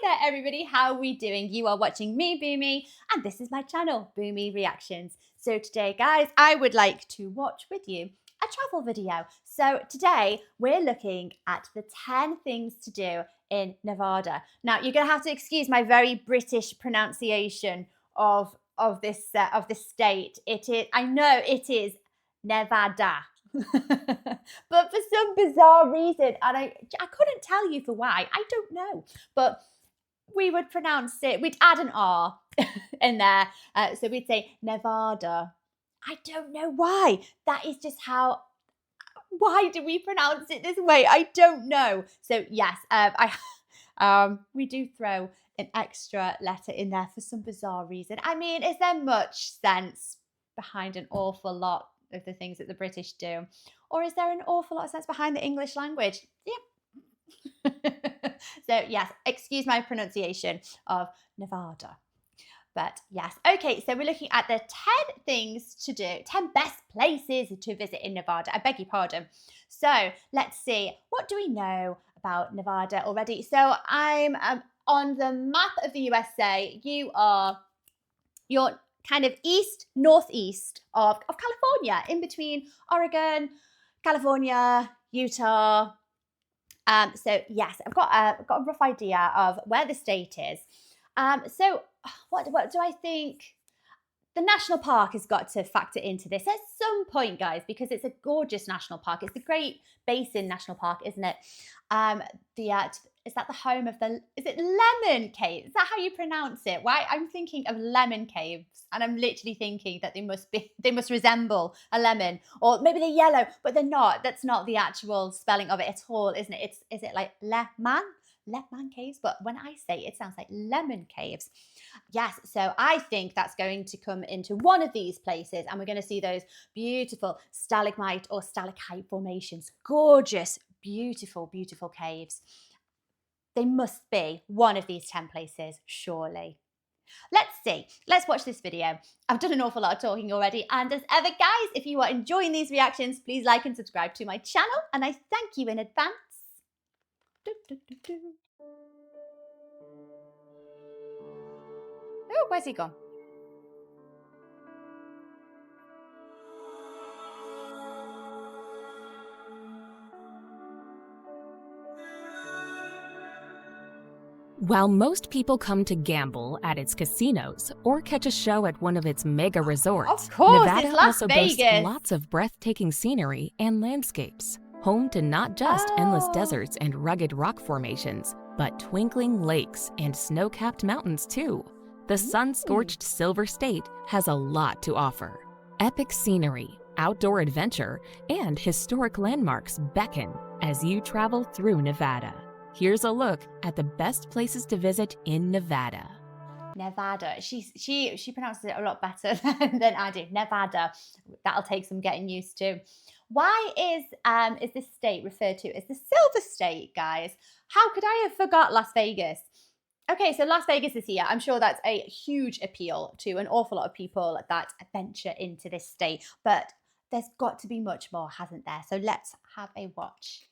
there everybody, how are we doing? You are watching me, Boomy, and this is my channel, Boomy Reactions. So today, guys, I would like to watch with you a travel video. So today, we're looking at the 10 things to do in Nevada. Now, you're going to have to excuse my very British pronunciation of this state. It is, I know it is Nevada. But for some bizarre reason, and I couldn't tell you for why, I don't know, but we would pronounce it, we'd add an R in there, so we'd say Nevada. I don't know why. That is just how, why do we pronounce it this way? I don't know. So yes, we do throw an extra letter in there for some bizarre reason. I mean, is there much sense behind an awful lot of the things that the British do? Or is there an awful lot of sense behind the English language? Yeah. So yes, excuse my pronunciation of Nevada. But yes, okay, so we're looking at the 10 things to do, 10 best places to visit in Nevada. I beg your pardon. So let's see, what do we know about Nevada already? So I'm on the map of the USA. You're kind of northeast of California, in between Oregon, California, Utah. So yes, I've got a rough idea of where the state is. So what do I think? The national park has got to factor into this at some point, guys, because it's a gorgeous national park. It's the Great Basin National Park, isn't it? Is that the home of is it Lemon Cave? Is that how you pronounce it? Why? I'm thinking of lemon caves, and I'm literally thinking that they must resemble a lemon, or maybe they're yellow, but they're not. That's not the actual spelling of it at all, isn't it? Is it like Lemon Caves? But when I say it, it sounds like lemon caves. Yes, so I think that's going to come into one of these places, and we're going to see those beautiful stalagmite or stalactite formations. Gorgeous, beautiful, beautiful caves. They must be one of these 10 places, surely. Let's see. Let's watch this video. I've done an awful lot of talking already, and as ever, guys, if you are enjoying these reactions, please like and subscribe to my channel, and I thank you in advance. Oh, where's he gone? While most people come to gamble at its casinos or catch a show at one of its mega resorts, of course, Nevada it's Las also boasts Vegas. lots of breathtaking scenery and landscapes, home to not just endless deserts and rugged rock formations, but twinkling lakes and snow-capped mountains too. The sun-scorched Silver State has a lot to offer. Epic scenery, outdoor adventure, and historic landmarks beckon as you travel through Nevada. Here's a look at the best places to visit in Nevada. Nevada. She pronounces it a lot better than I do. Nevada. That'll take some getting used to. Why is this state referred to as the Silver State, guys? How could I have forgot Las Vegas? Okay, so Las Vegas is here. I'm sure that's a huge appeal to an awful lot of people that venture into this state. But there's got to be much more, hasn't there? So let's have a watch.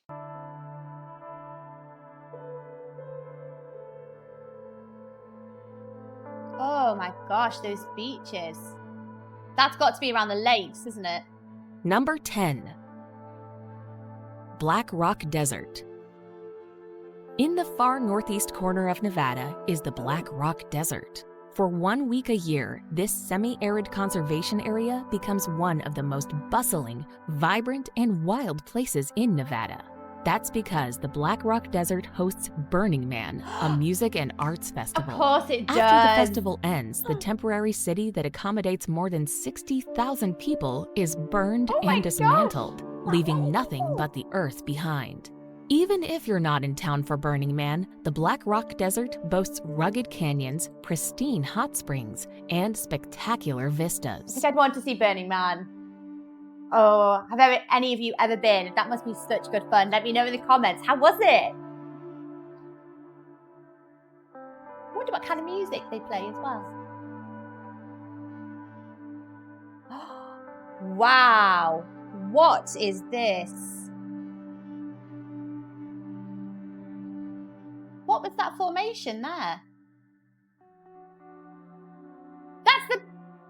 Oh my gosh, those beaches. That's got to be around the lakes, isn't it? Number 10. Black Rock Desert. In the far northeast corner of Nevada is the Black Rock Desert. For 1 week a year, this semi-arid conservation area becomes one of the most bustling, vibrant, and wild places in Nevada. That's because the Black Rock Desert hosts Burning Man, a music and arts festival. Of course it does. After the festival ends, the temporary city that accommodates more than 60,000 people is burned and dismantled, leaving nothing but the earth behind. Even if you're not in town for Burning Man, the Black Rock Desert boasts rugged canyons, pristine hot springs, and spectacular vistas. I think I'd want to see Burning Man. Oh, have any of you ever been? That must be such good fun. Let me know in the comments. How was it? I wonder what kind of music they play as well. Wow. What is this? What was that formation there?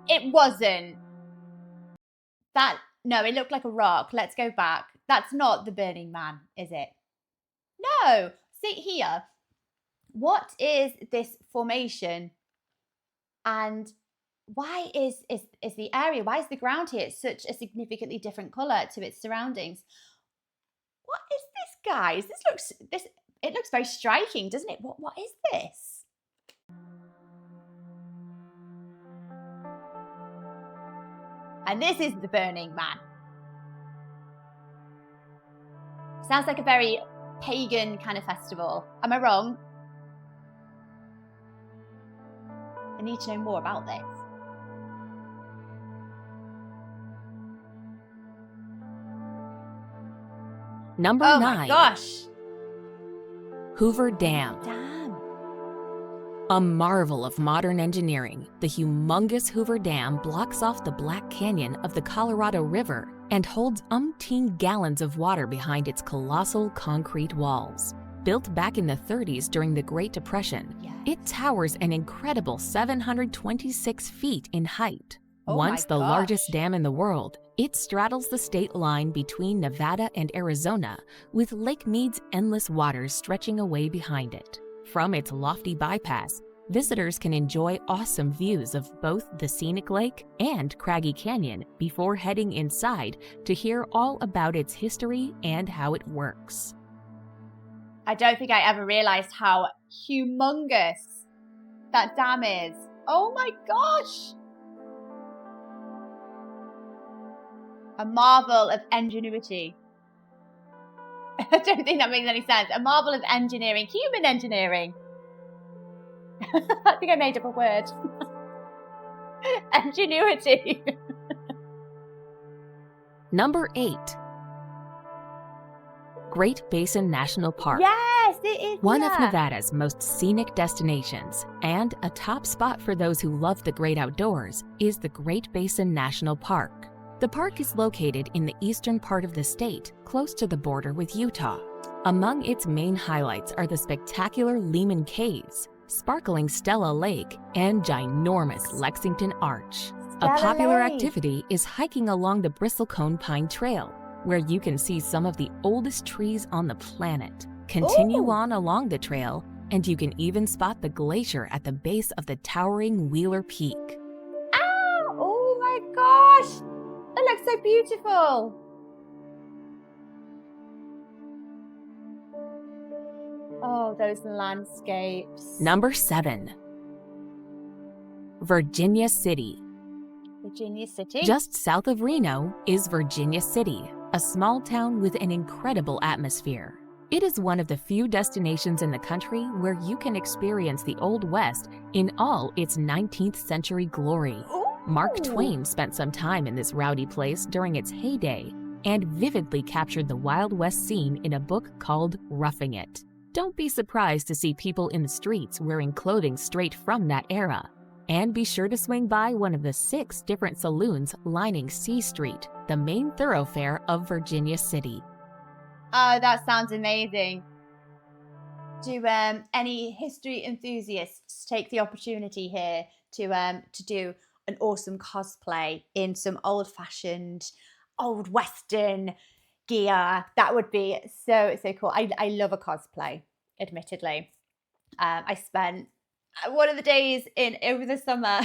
It wasn't. No, it looked like a rock. Let's go back. That's not the Burning Man, is it? No. See here. What is this formation? And why is the area, why is the ground here such a significantly different colour to its surroundings? What is this, guys? It looks very striking, doesn't it? What is this? And this is the Burning Man. Sounds like a very pagan kind of festival. Am I wrong? I need to know more about this. Number Oh 9. my gosh. Hoover Dam. Damn. A marvel of modern engineering, the humongous Hoover Dam blocks off the Black Canyon of the Colorado River and holds umpteen gallons of water behind its colossal concrete walls. Built back in the 30s during the Great Depression, it towers an incredible 726 feet in height. Once the largest dam in the world, it straddles the state line between Nevada and Arizona, with Lake Mead's endless waters stretching away behind it. From its lofty bypass, visitors can enjoy awesome views of both the scenic lake and craggy canyon before heading inside to hear all about its history and how it works. I don't think I ever realized how humongous that dam is. Oh my gosh! A marvel of ingenuity. I don't think that makes any sense. A marvel of engineering, human engineering. I think I made up a word. Ingenuity. Number 8. Great Basin National Park. Yes, it is. One of Nevada's most scenic destinations and a top spot for those who love the great outdoors is the Great Basin National Park. The park is located in the eastern part of the state, close to the border with Utah. Among its main highlights are the spectacular Lehman Caves, sparkling Stella Lake, and ginormous Lexington Arch. A popular activity is hiking along the Bristlecone Pine Trail, where you can see some of the oldest trees on the planet. Continue on along the trail, and you can even spot the glacier at the base of the towering Wheeler Peak. Ow! Oh my gosh! It looks so beautiful. Oh, those landscapes. Number 7. Virginia City. Virginia City? Just south of Reno is Virginia City, a small town with an incredible atmosphere. It is one of the few destinations in the country where you can experience the Old West in all its 19th century glory. Mark Twain spent some time in this rowdy place during its heyday and vividly captured the Wild West scene in a book called Roughing It. Don't be surprised to see people in the streets wearing clothing straight from that era. And be sure to swing by one of the 6 different saloons lining C Street, the main thoroughfare of Virginia City. Oh, that sounds amazing. Do any history enthusiasts take the opportunity here to do an awesome cosplay in some old-fashioned, old Western gear? That would be so cool. I love a cosplay, admittedly. I spent one of the days over the summer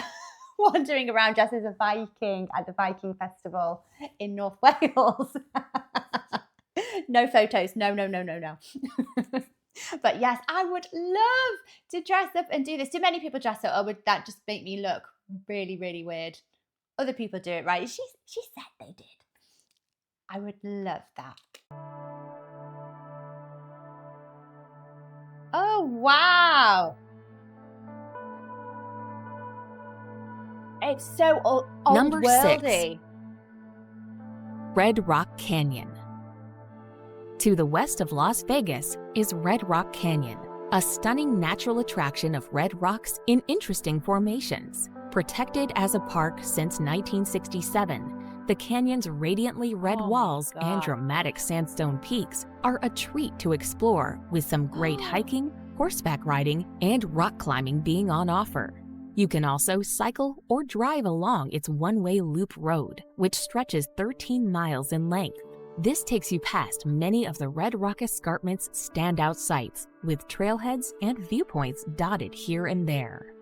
wandering around dressed as a Viking at the Viking Festival in North Wales. No photos. No. But yes, I would love to dress up and do this. Do many people dress up, or would that just make me look really, really weird? Other people do it, right? She said they did. I would love that. Oh, wow. It's so old-worldy. Number 6. Red Rock Canyon. To the west of Las Vegas is Red Rock Canyon, a stunning natural attraction of red rocks in interesting formations. Protected as a park since 1967, the canyon's radiantly red walls and dramatic sandstone peaks are a treat to explore, with some great hiking, horseback riding and rock climbing being on offer. You can also cycle or drive along its one-way loop road, which stretches 13 miles in length. This takes you past many of the Red Rock Escarpment's standout sites, with trailheads and viewpoints dotted here and there.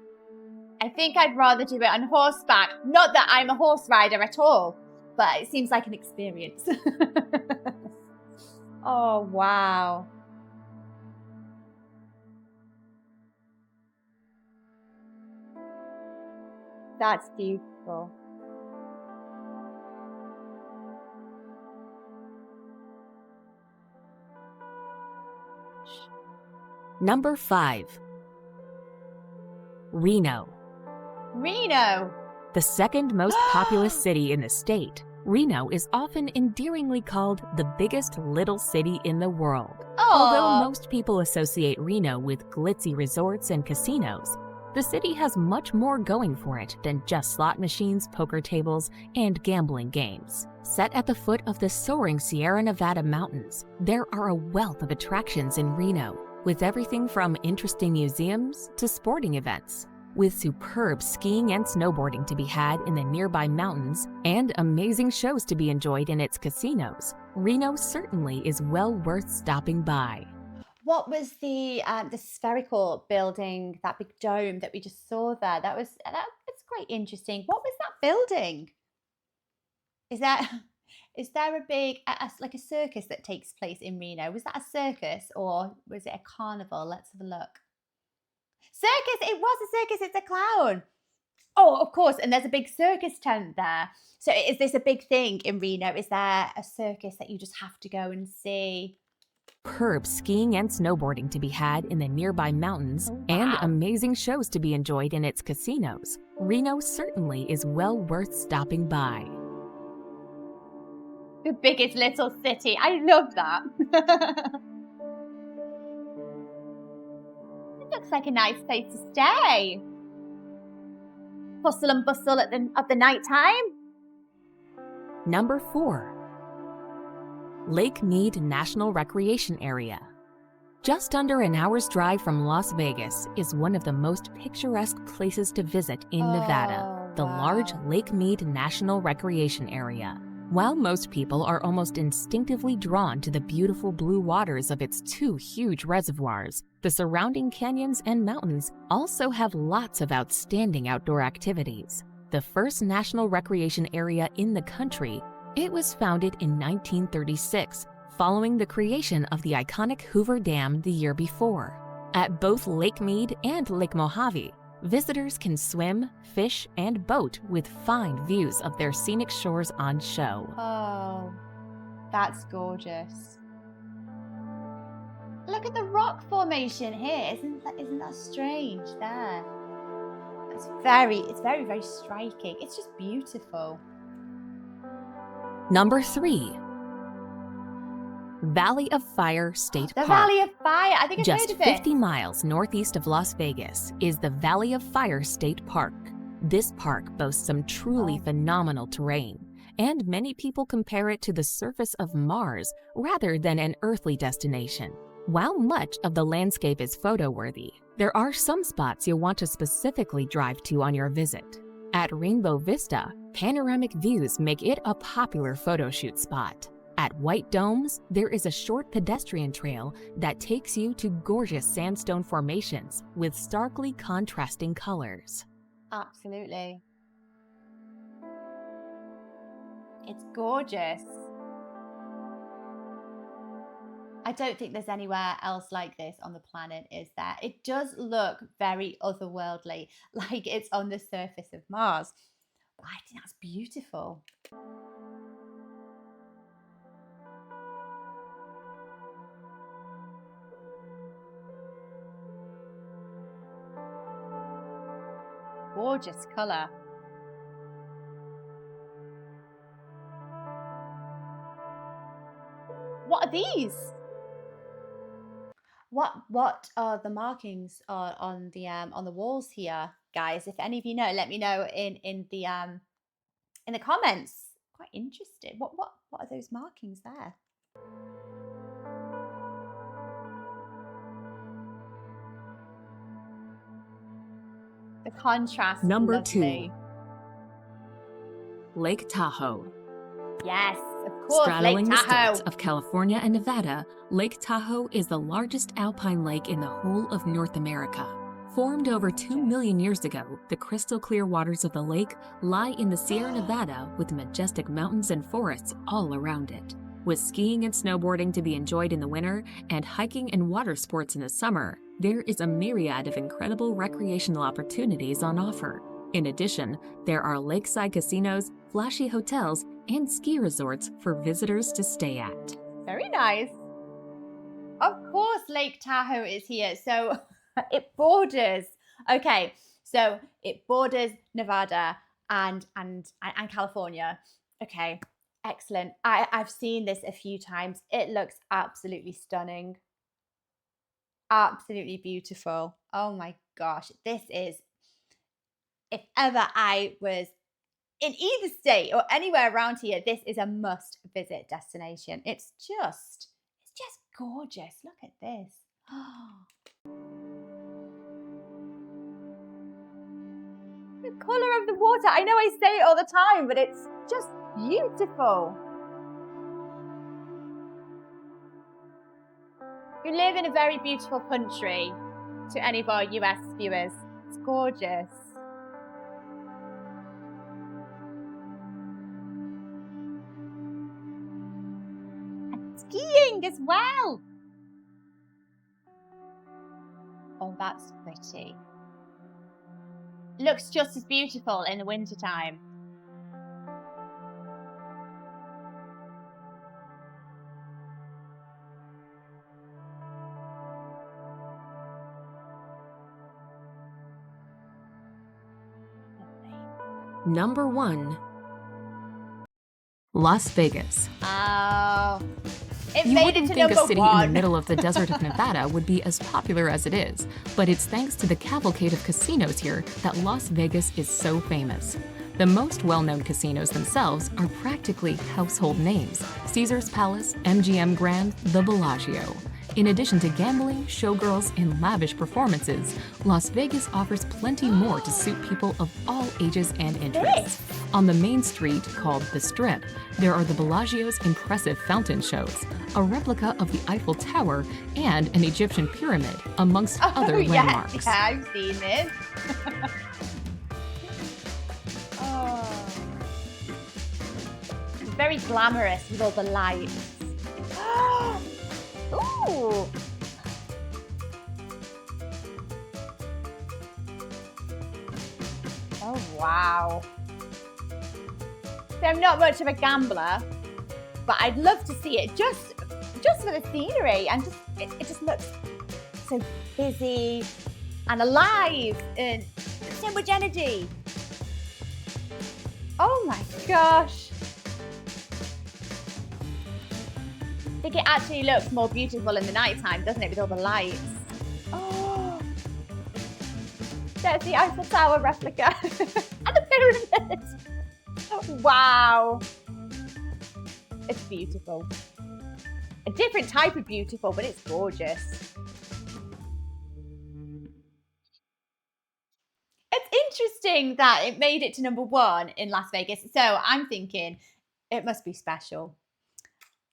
I think I'd rather do it on horseback. Not that I'm a horse rider at all, but it seems like an experience. Oh, wow. That's beautiful. Number 5. Reno. Reno. The second most populous city in the state, Reno is often endearingly called the biggest little city in the world. Although most people associate Reno with glitzy resorts and casinos, the city has much more going for it than just slot machines, poker tables, and gambling games. Set at the foot of the soaring Sierra Nevada mountains, there are a wealth of attractions in Reno, with everything from interesting museums to sporting events. With superb skiing and snowboarding to be had in the nearby mountains and amazing shows to be enjoyed in its casinos, Reno certainly is well worth stopping by. What was the spherical building, that big dome that we just saw there? That's quite interesting. What was that building? Is there a big like a circus that takes place in Reno? Was that a circus or was it a carnival? Let's have a look. Circus! It was a circus. It's a clown. Oh, of course. And there's a big circus tent there. So is this a big thing in Reno? Is there a circus that you just have to go and see? Superb skiing and snowboarding to be had in the nearby mountains and amazing shows to be enjoyed in its casinos, Reno certainly is well worth stopping by. The biggest little city. I love that. It looks like a nice place to stay. Hustle and bustle of the night time. Number 4. Lake Mead National Recreation Area. Just under an hour's drive from Las Vegas is one of the most picturesque places to visit in Nevada, the large Lake Mead National Recreation Area. While most people are almost instinctively drawn to the beautiful blue waters of its 2 huge reservoirs, the surrounding canyons and mountains also have lots of outstanding outdoor activities. The first national recreation area in the country, it was founded in 1936, following the creation of the iconic Hoover Dam the year before. At both Lake Mead and Lake Mojave, visitors can swim, fish, and boat with fine views of their scenic shores on show. Oh, that's gorgeous. Look at the rock formation here. Isn't that strange there? It's very, very striking. It's just beautiful. Number 3. Valley of Fire State The Park. Valley of Fire. I think I've Just heard of it. 50 miles northeast of Las Vegas is the Valley of Fire State Park. This park boasts some truly phenomenal terrain, and many people compare it to the surface of Mars rather than an earthly destination. While much of the landscape is photo-worthy, there are some spots you'll want to specifically drive to on your visit. At Rainbow Vista, panoramic views make it a popular photo shoot spot. At White Domes, there is a short pedestrian trail that takes you to gorgeous sandstone formations with starkly contrasting colors. Absolutely. It's gorgeous. I don't think there's anywhere else like this on the planet, is there? It does look very otherworldly, like it's on the surface of Mars. But I think that's beautiful. Gorgeous colour. What are these? What are the markings on the walls here, guys? If any of you know, let me know in the comments. Quite interested. What are those markings there? The contrast is Number lovely. 2, Lake Tahoe. Yes, of course, Lake Straddling the Tahoe. states of California and Nevada, Lake Tahoe is the largest alpine lake in the whole of North America. Formed over 2 million years ago, the crystal clear waters of the lake lie in the Sierra Nevada with majestic mountains and forests all around it. With skiing and snowboarding to be enjoyed in the winter and hiking and water sports in the summer, there is a myriad of incredible recreational opportunities on offer. In addition, there are lakeside casinos, flashy hotels, and ski resorts for visitors to stay at. Very nice. Of course, Lake Tahoe is here. So it borders. Okay, so it borders Nevada and California. Okay, excellent. I've seen this a few times. It looks absolutely stunning. Absolutely beautiful. Oh my gosh, this is, if ever I was in either state or anywhere around here, this is a must visit destination. It's just gorgeous. Look at this. The color of the water. I know I say it all the time, but it's just beautiful. You live in a very beautiful country, to any of our US viewers. It's gorgeous. Skiing as well. Oh, that's pretty. Looks just as beautiful in the wintertime. Number 1, Las Vegas. Oh, it You made wouldn't it to think a number city in the one. middle of the desert of Nevada would be as popular as it is, but it's thanks to the cavalcade of casinos here that Las Vegas is so famous. The most well-known casinos themselves are practically household names: Caesar's Palace, MGM Grand, the Bellagio. In addition to gambling, showgirls, and lavish performances, Las Vegas offers plenty more to suit people of all ages and interests. On the main street, called the Strip, there are the Bellagio's impressive fountain shows, a replica of the Eiffel Tower, and an Egyptian pyramid, amongst other landmarks. Yeah, I've seen this. Oh, it's very glamorous with all the lights. Ooh. Oh, wow. So I'm not much of a gambler, but I'd love to see it just for the scenery, and it just looks so busy and alive and so much energy. Oh my gosh. I think it actually looks more beautiful in the nighttime, doesn't it, with all the lights? Oh, there's the Eiffel Tower replica and the pyramid. Wow. It's beautiful. A different type of beautiful, but it's gorgeous. It's interesting that it made it to number one in Las Vegas. So I'm thinking it must be special.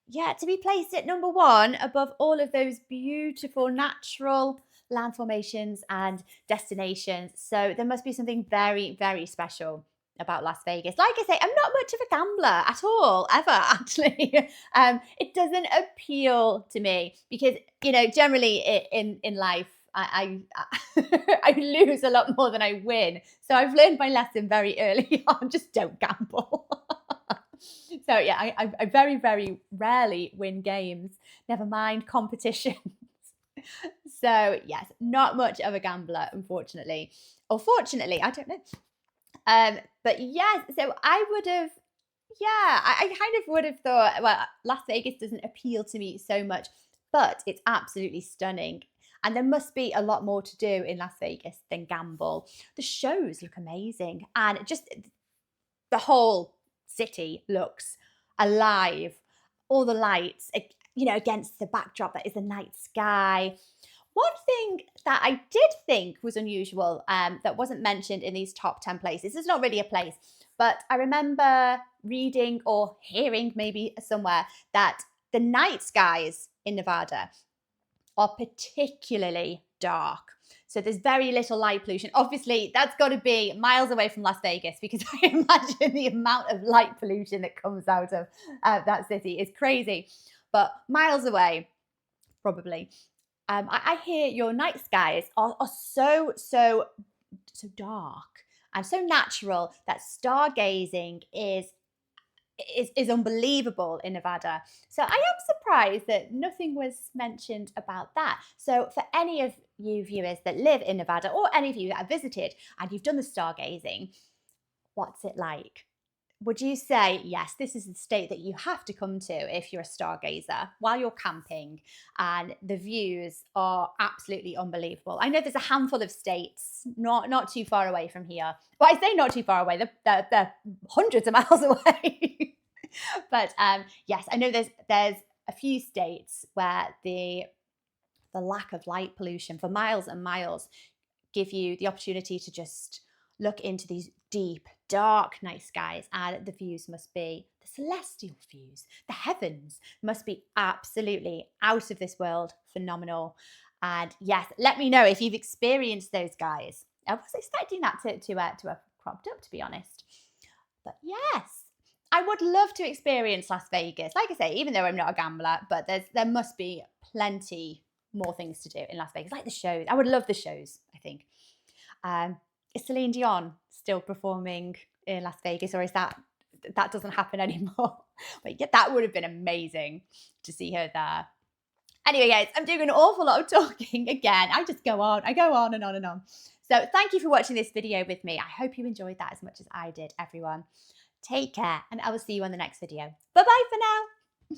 Yeah, to be placed at number one above all of those beautiful natural land formations and destinations. So there must be something very, very special about Las Vegas. Like I say, I'm not much of a gambler at all, ever, actually. It doesn't appeal to me because, generally in life, I I lose a lot more than I win. So I've learned my lesson very early on. Just don't gamble. So yeah, I very, very rarely win games, never mind competitions. So yes, not much of a gambler, unfortunately. Or fortunately, I don't know. But yes, so I would have, yeah, I kind of would have thought, well, Las Vegas doesn't appeal to me so much, but it's absolutely stunning. And there must be a lot more to do in Las Vegas than gamble. The shows look amazing. And just the whole city looks alive. All the lights, against the backdrop that is the night sky. One thing that I did think was unusual that wasn't mentioned in these top 10 places, it's not really a place, but I remember reading or hearing maybe somewhere that the night skies in Nevada are particularly dark. So there's very little light pollution. Obviously, that's got to be miles away from Las Vegas because I imagine the amount of light pollution that comes out of that city is crazy. But miles away, probably. I hear your night skies are so dark and so natural that stargazing is unbelievable in Nevada. So I am surprised that nothing was mentioned about that. So for any of you viewers that live in Nevada or any of you that have visited and you've done the stargazing, what's it like? Would you say, yes, this is the state that you have to come to if you're a stargazer while you're camping and the views are absolutely unbelievable? I know there's a handful of states not too far away from here. Well, I say not too far away, they're hundreds of miles away. But yes, I know there's a few states where the lack of light pollution for miles and miles give you the opportunity to just look into these deep, dark night skies, and the views must be the celestial views. The heavens must be absolutely out of this world, phenomenal. And yes, let me know if you've experienced those guys. I was expecting that to have cropped up, to be honest. But yes, I would love to experience Las Vegas. Like I say, even though I'm not a gambler, but there must be plenty more things to do in Las Vegas, like the shows. I would love the shows, I think. Is Celine Dion still performing in Las Vegas, or is that doesn't happen anymore? But yeah, that would have been amazing to see her there. Anyway, guys, I'm doing an awful lot of talking again. I go on and on and on. So thank you for watching this video with me. I hope you enjoyed that as much as I did, everyone. Take care, and I will see you on the next video. Bye-bye for now.